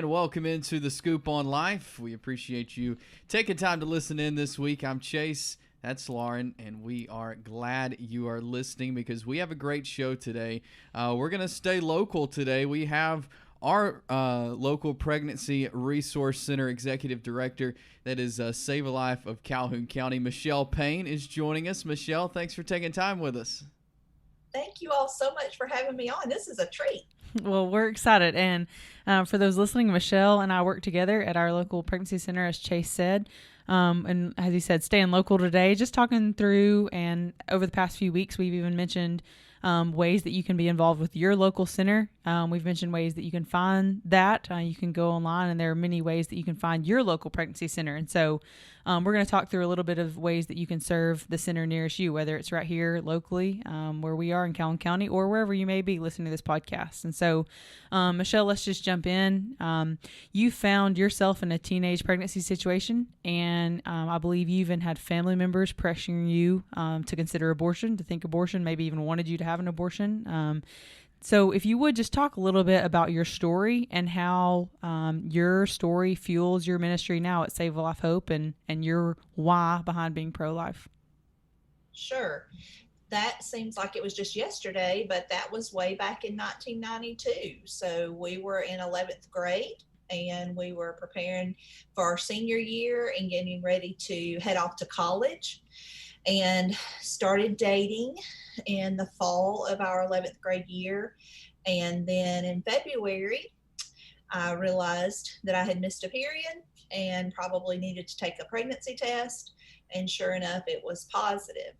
and welcome into the Scoop on Life. We appreciate you taking time to listen in this week. I'm Chase, that's Lauren, and we are glad you are listening because we have a great show today. We're going to stay local today. We have our local Pregnancy Resource Center Executive Director, that is Sav-A-Life of Calhoun County, Michelle Payne, is joining us. Michelle, thanks for taking time with us. Thank you all so much for having me on. This is a treat. Well, we're excited. And for those listening, Michelle and I work together at our local pregnancy center, as Chase said. And as he said, staying local today, just talking through. And over the past few weeks, we've even mentioned ways that you can be involved with your local center. We've mentioned ways that you can find that. You can go online, and there are many ways that you can find your local pregnancy center. And so we're going to talk through a little bit of ways that you can serve the center nearest you, whether it's right here locally where we are in Calhoun County or wherever you may be listening to this podcast. And so, Michelle, let's just jump in. You found yourself in a teenage pregnancy situation, and I believe you even had family members pressuring you to consider abortion, to think abortion, maybe even wanted you to have an abortion. So if you would just talk a little bit about your story and how your story fuels your ministry now at Save-A-Life Hope and your why behind being pro-life. Sure. That seems like it was just yesterday, but that was way back in 1992. So we were in 11th grade and we were preparing for our senior year and getting ready to head off to college, and started dating in the fall of our 11th grade year. And then in February, I realized that I had missed a period and probably needed to take a pregnancy test. And sure enough, it was positive.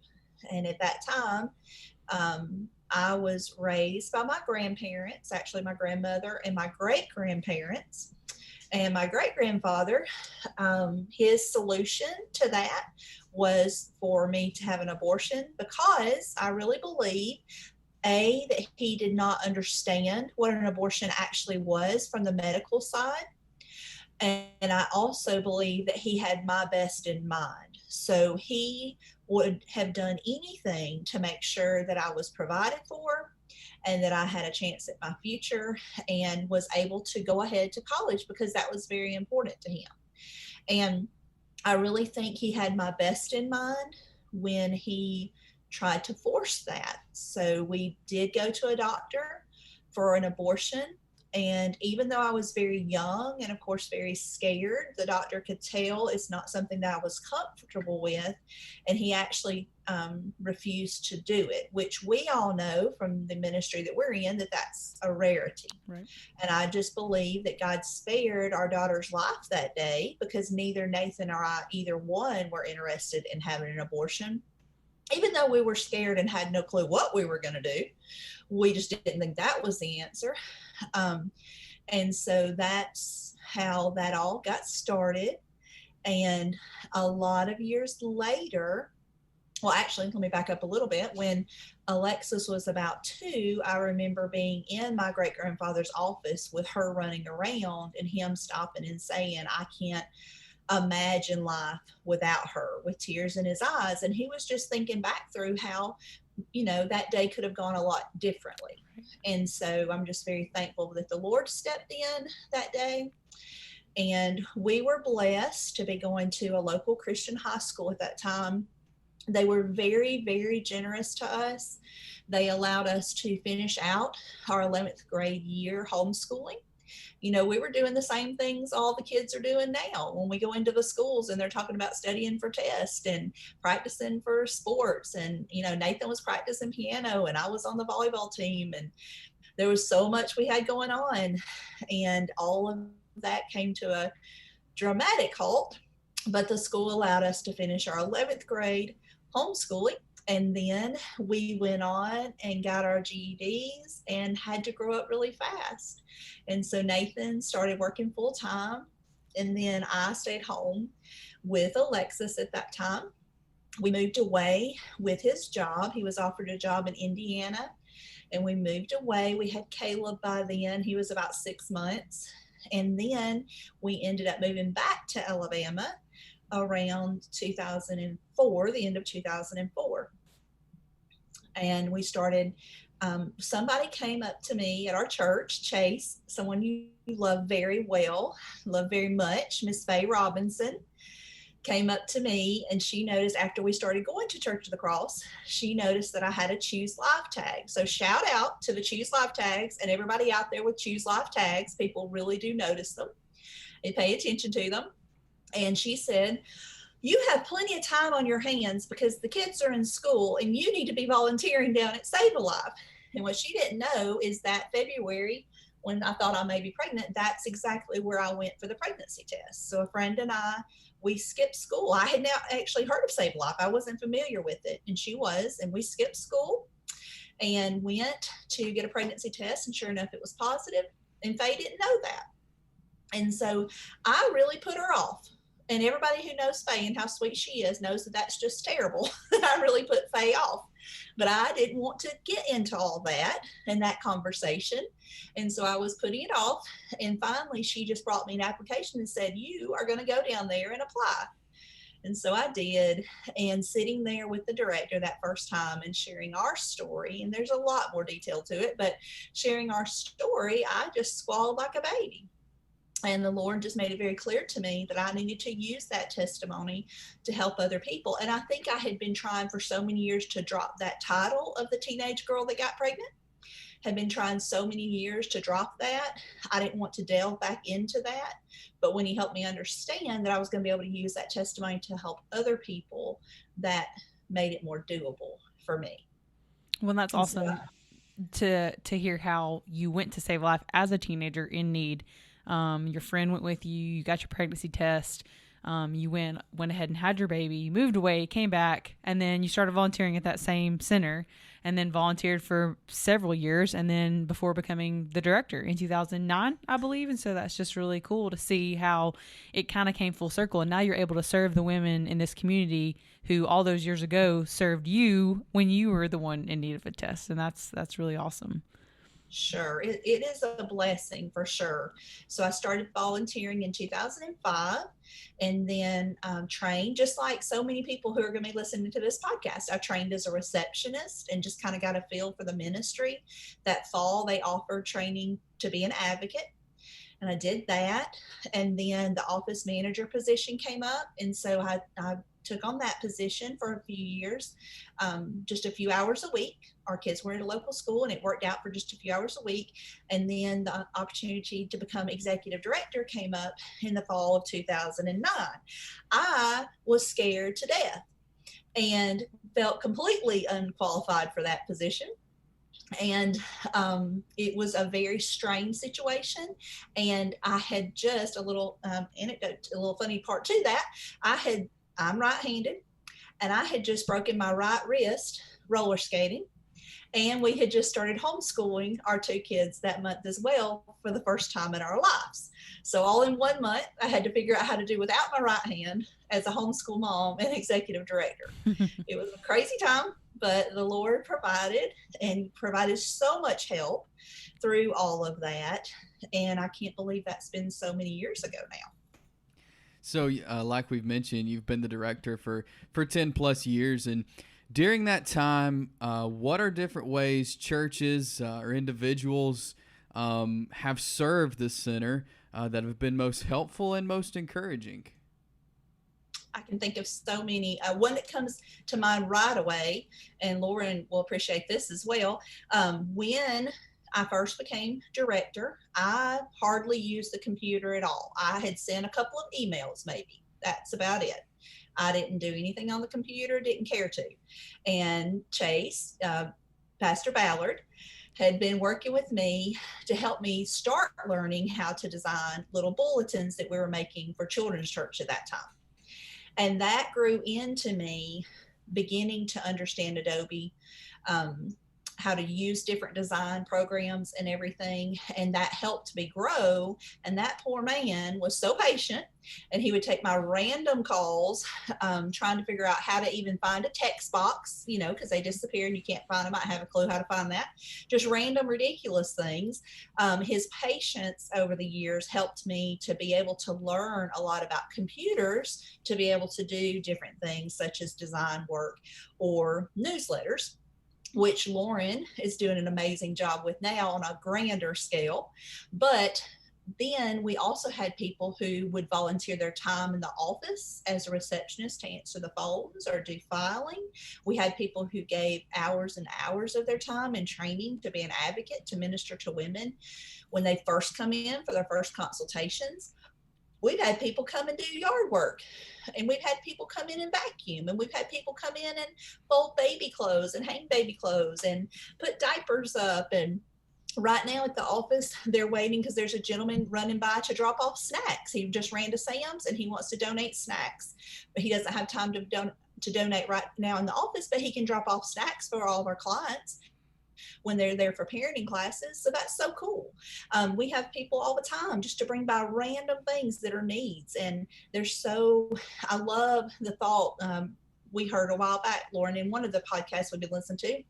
And at that time, I was raised by my grandparents, actually my grandmother and my great-grandparents. And my great-grandfather, his solution to that was for me to have an abortion, because I really believe, A, that he did not understand what an abortion actually was from the medical side. And I also believe that he had my best in mind. So he would have done anything to make sure that I was provided for and that I had a chance at my future and was able to go ahead to college, because that was very important to him. And I really think he had my best in mind when he tried to force that. So we did go to a doctor for an abortion. And even though I was very young and, of course, very scared, the doctor could tell it's not something that I was comfortable with. And he actually refused to do it, which we all know from the ministry that we're in that that's a rarity. Right. And I just believe that God spared our daughter's life that day, because neither Nathan or I, either one, were interested in having an abortion. Even though we were scared and had no clue what we were going to do, we just didn't think that was the answer. And so that's how that all got started. And a lot of years later, well, actually, let me back up a little bit. When Alexis was about 2, I remember being in my great-grandfather's office with her running around and him stopping and saying, "I can't imagine life without her," with tears in his eyes. And he was just thinking back through how, that day could have gone a lot differently. And so I'm just very thankful that the Lord stepped in that day. And we were blessed to be going to a local Christian high school at that time. They were very, very generous to us. They allowed us to finish out our 11th grade year homeschooling. We were doing the same things all the kids are doing now when we go into the schools and they're talking about studying for tests and practicing for sports. And, Nathan was practicing piano and I was on the volleyball team, and there was so much we had going on. And all of that came to a dramatic halt, but the school allowed us to finish our 11th grade homeschooling. And then we went on and got our GEDs and had to grow up really fast. And so Nathan started working full time. And then I stayed home with Alexis at that time. We moved away with his job. He was offered a job in Indiana. And we moved away. We had Caleb by then. He was about 6 months. And then we ended up moving back to Alabama around 2004, the end of 2004. And we started somebody came up to me at our church, Chase, someone you love very well, love very much, Miss Faye Robinson, came up to me, and she noticed after we started going to Church of the Cross, she noticed that I had a Choose Life tag. So shout out to the Choose Life tags and everybody out there with Choose Life tags. People really do notice them and pay attention to them. And she said, you have plenty of time on your hands because the kids are in school and you need to be volunteering down at Sav-A-Life. And what she didn't know is that February, when I thought I may be pregnant, that's exactly where I went for the pregnancy test. So a friend and I, we skipped school. I had now actually heard of Sav-A-Life. I wasn't familiar with it, and she was, and we skipped school and went to get a pregnancy test, and sure enough, it was positive, and Faye didn't know that. And so I really put her off. And everybody who knows Faye and how sweet she is knows that that's just terrible. I really put Faye off. But I didn't want to get into all that and that conversation. And so I was putting it off. And finally, she just brought me an application and said, you are going to go down there and apply. And so I did. And sitting there with the director that first time and sharing our story, and there's a lot more detail to it, but sharing our story, I just squalled like a baby. And the Lord just made it very clear to me that I needed to use that testimony to help other people. And I think I had been trying for so many years to drop that title of the teenage girl that got pregnant. Had been trying so many years to drop that. I didn't want to delve back into that. But when he helped me understand that I was going to be able to use that testimony to help other people, that made it more doable for me. Well, that's awesome to hear how you went to Sav-A-Life as a teenager in need. Your friend went with you, you got your pregnancy test, you went ahead and had your baby, you moved away, came back, and then you started volunteering at that same center, and then volunteered for several years, and then before becoming the director in 2009, I believe. And so that's just really cool to see how it kind of came full circle, and now you're able to serve the women in this community who all those years ago served you when you were the one in need of a test, and that's really awesome. Sure. It is a blessing for sure. So I started volunteering in 2005 and then trained, just like so many people who are going to be listening to this podcast. I trained as a receptionist and just kind of got a feel for the ministry. That fall, they offered training to be an advocate. And I did that. And then the office manager position came up. And so I took on that position for a few years, just a few hours a week. Our kids were at a local school and it worked out for just a few hours a week. And then the opportunity to become executive director came up in the fall of 2009. I was scared to death and felt completely unqualified for that position. And it was a very strange situation. And I had just a little anecdote, a little funny part to that. I'm right-handed, and I had just broken my right wrist roller skating. And we had just started homeschooling our two kids that month as well for the first time in our lives. So all in 1 month, I had to figure out how to do without my right hand as a homeschool mom and executive director. It was a crazy time, but the Lord provided and provided so much help through all of that. And I can't believe that's been so many years ago now. So like we've mentioned, you've been the director for 10 plus years. And during that time, what are different ways churches or individuals have served this center that have been most helpful and most encouraging? I can think of so many. One that comes to mind right away, and Lauren will appreciate this as well. When I first became director, I hardly used the computer at all. I had sent a couple of emails, maybe. That's about it. I didn't do anything on the computer, didn't care to. And Chase, Pastor Ballard, had been working with me to help me start learning how to design little bulletins that we were making for children's church at that time. And that grew into me beginning to understand Adobe, how to use different design programs and everything. And that helped me grow. And that poor man was so patient, and he would take my random calls, trying to figure out how to even find a text box, because they disappear and you can't find them. I have a clue how to find that. Just random, ridiculous things. His patience over the years helped me to be able to learn a lot about computers, to be able to do different things such as design work or newsletters. which Lauren is doing an amazing job with now on a grander scale. But then we also had people who would volunteer their time in the office as a receptionist to answer the phones or do filing. We had people who gave hours and hours of their time in training to be an advocate to minister to women when they first come in for their first consultations. We've had people come and do yard work, and we've had people come in and vacuum, and we've had people come in and fold baby clothes and hang baby clothes and put diapers up. And right now at the office, they're waiting because there's a gentleman running by to drop off snacks. He just ran to Sam's and he wants to donate snacks, but he doesn't have time to donate right now in the office, but he can drop off snacks for all of our clients when they're there for parenting classes. So that's so cool. We have people all the time just to bring by random things that are needs. And I love the thought we heard a while back, Lauren, in one of the podcasts we've been listening to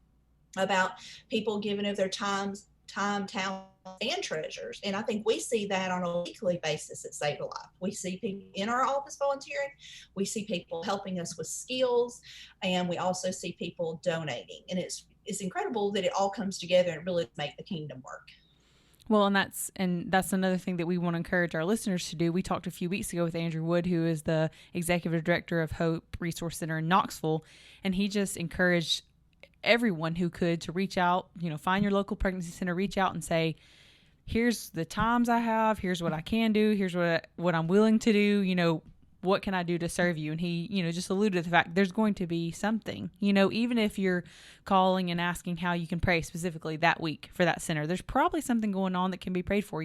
about people giving of their time, talent, and treasures. And I think we see that on a weekly basis at Sav-A-Life. We see people in our office volunteering. We see people helping us with skills. And we also see people donating. And it's incredible that it all comes together and really make the kingdom work. Well, and that's another thing that we want to encourage our listeners to do. We talked a few weeks ago with Andrew Wood, who is the executive director of Hope Resource Center in Knoxville, and he just encouraged everyone who could to reach out, find your local pregnancy center, reach out and say, here's the times I have, here's what I can do, here's what I'm willing to do, what can I do to serve you? And he, just alluded to the fact there's going to be something, even if you're calling and asking how you can pray specifically that week for that center, there's probably something going on that can be prayed for.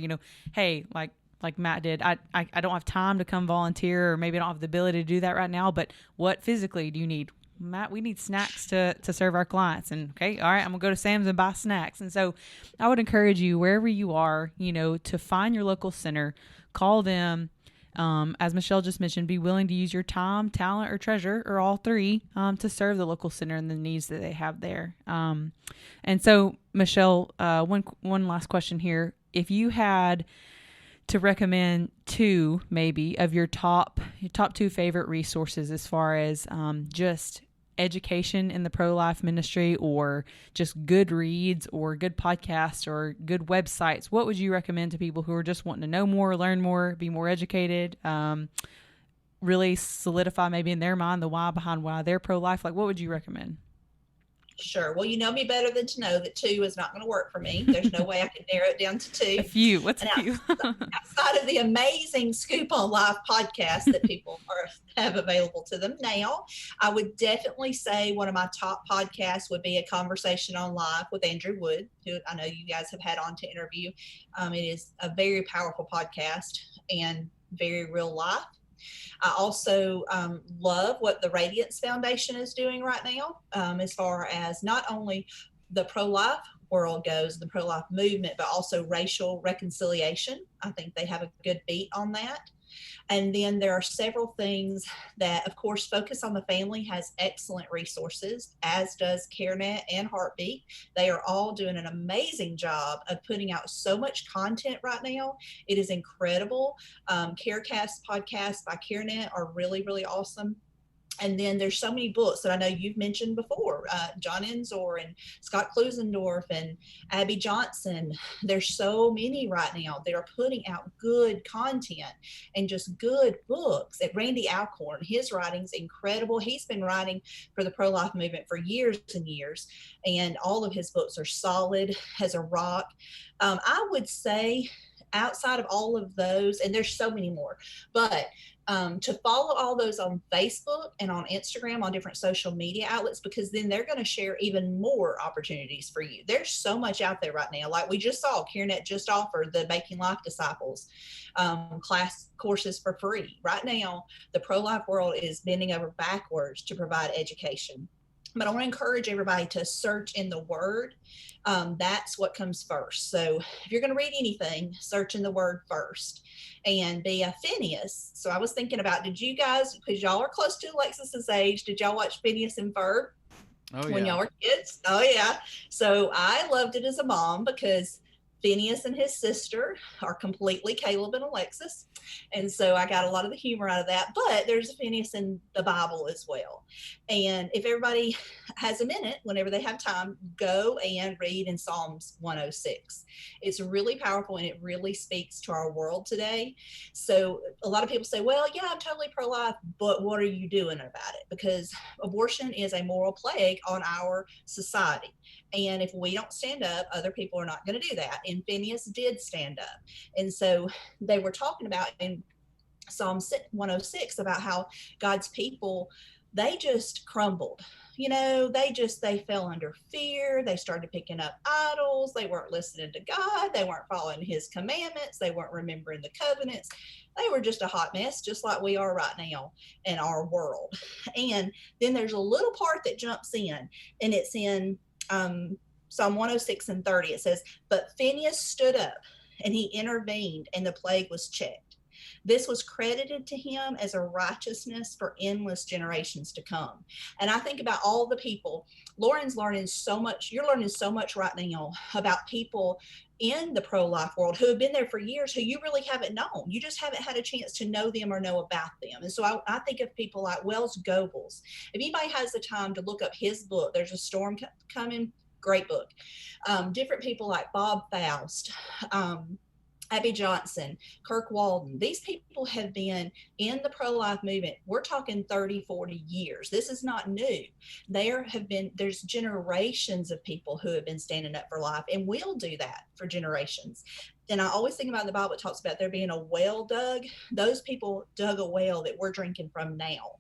Hey, like Matt did, I don't have time to come volunteer, or maybe I don't have the ability to do that right now, but what physically do you need? Matt, we need snacks to serve our clients. And okay, all right, I'm gonna go to Sam's and buy snacks. And so I would encourage you, wherever you are, to find your local center, call them. As Michelle just mentioned, be willing to use your time, talent, or treasure, or all three, to serve the local center and the needs that they have there. And so, Michelle, one last question here. If you had to recommend two, maybe, of your top two favorite resources as far as just education in the pro-life ministry, or just good reads or good podcasts or good websites, what would you recommend to people who are just wanting to know more, learn more, be more educated, really solidify maybe in their mind the why behind why they're pro-life? What would you recommend? Sure. Well, you know me better than to know that two is not going to work for me. There's no way I can narrow it down to two. A few. What's a few? Outside of the amazing Scoop on Life podcast that people have available to them now, I would definitely say one of my top podcasts would be A Conversation on Life with Andrew Wood, who I know you guys have had on to interview. It is a very powerful podcast and very real life. I also love what the Radiance Foundation is doing right now, as far as not only the pro-life world goes, the pro-life movement, but also racial reconciliation. I think they have a good beat on that. And then there are several things that, of course, Focus on the Family has excellent resources, as does CareNet and Heartbeat. They are all doing an amazing job of putting out so much content right now. It is incredible. CareCast podcasts by CareNet are really, really awesome. And then there's so many books that I know you've mentioned before, John Ensor and Scott Klusendorf and Abby Johnson. There's so many right now that are putting out good content and just good books. And Randy Alcorn, his writing's incredible. He's been writing for the pro-life movement for years and years, and all of his books are solid as a rock. I would say outside of all of those, and there's so many more, but to follow all those on Facebook and on Instagram, on different social media outlets, because then they're going to share even more opportunities for you. There's so much out there right now. Like we just saw, CareNet just offered the Making Life Disciples class courses for free. Right now, the pro-life world is bending over backwards to provide education. But I want to encourage everybody to search in the Word. That's what comes first. So if you're going to read anything, search in the Word first and be a Phineas. So I was thinking about, did you guys, because y'all are close to Alexis's age, did y'all watch Phineas and Ferb when y'all were kids? Oh, yeah. So I loved it as a mom because Phineas and his sister are completely Caleb and Alexis. And so I got a lot of the humor out of that. But there's a Phineas in the Bible as well. And if everybody has a minute, whenever they have time, go and read in Psalms 106. It's really powerful and it really speaks to our world today. So a lot of people say, well, yeah, I'm totally pro-life, but what are you doing about it? Because abortion is a moral plague on our society. And if we don't stand up, other people are not going to do that. And Phineas did stand up. And so they were talking about in Psalm 106 about how God's people, they just crumbled. They fell under fear. They started picking up idols. They weren't listening to God. They weren't following his commandments. They weren't remembering the covenants. They were just a hot mess, just like we are right now in our world. And then there's a little part that jumps in, and it's in Psalm 106 and 30. It says, but Phineas stood up and he intervened and the plague was checked. This was credited to him as a righteousness for endless generations to come. And I think about all the people. Lauren's learning so much. You're learning so much right now about people in the pro-life world who have been there for years, who you really haven't known. You just haven't had a chance to know them or know about them. And so I think of people like Wells Goebels. If anybody has the time to look up his book, There's a Storm Coming, great book. Different people like Bob Faust, Abby Johnson, Kirk Walden. These people have been in the pro-life movement. We're talking 30, 40 years. This is not new. There's generations of people who have been standing up for life, and will do that for generations. And I always think about the Bible, it talks about there being a well dug. Those people dug a well that we're drinking from now.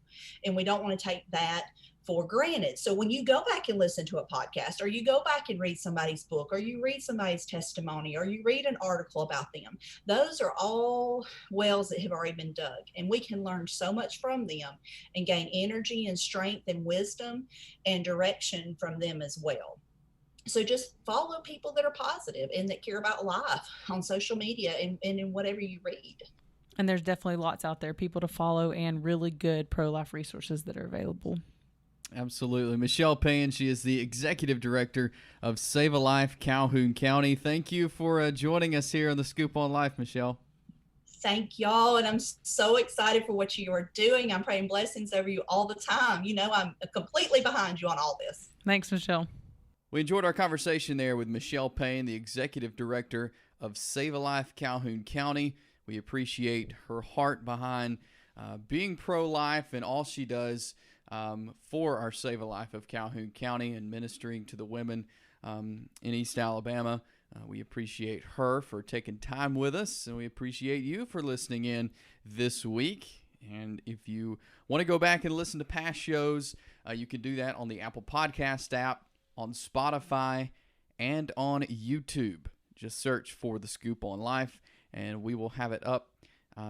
And we don't want to take that for granted. So when you go back and listen to a podcast, or you go back and read somebody's book, or you read somebody's testimony, or you read an article about them, those are all wells that have already been dug. And we can learn so much from them and gain energy and strength and wisdom and direction from them as well. So just follow people that are positive and that care about life on social media and in whatever you read. And there's definitely lots out there, people to follow, and really good pro-life resources that are available. Absolutely. Michelle Payne, she is the Executive Director of Sav-A-Life, Calhoun County. Thank you for joining us here on the Scoop on Life, Michelle. Thank y'all, and I'm so excited for what you are doing. I'm praying blessings over you all the time. I'm completely behind you on all this. Thanks, Michelle. We enjoyed our conversation there with Michelle Payne, the Executive Director of Sav-A-Life, Calhoun County. We appreciate her heart behind being pro-life and all she does for our Sav-A-Life of Calhoun County and ministering to the women in East Alabama. We appreciate her for taking time with us, and we appreciate you for listening in this week. And if you want to go back and listen to past shows, you can do that on the Apple Podcast app, on Spotify, and on YouTube. Just search for The Scoop on Life, and we will have it up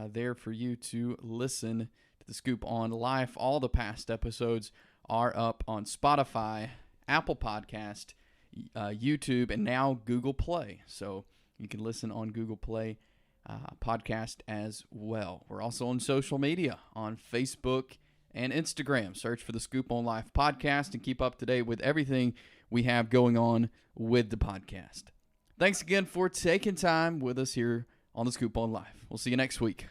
there for you to listen to The Scoop on Life. All the past episodes are up on Spotify, Apple Podcast, YouTube, and now Google Play. So you can listen on Google Play podcast as well. We're also on social media on Facebook and Instagram. Search for the Scoop on Life podcast and keep up to date with everything we have going on with the podcast. Thanks again for taking time with us here on the Scoop on Life. We'll see you next week.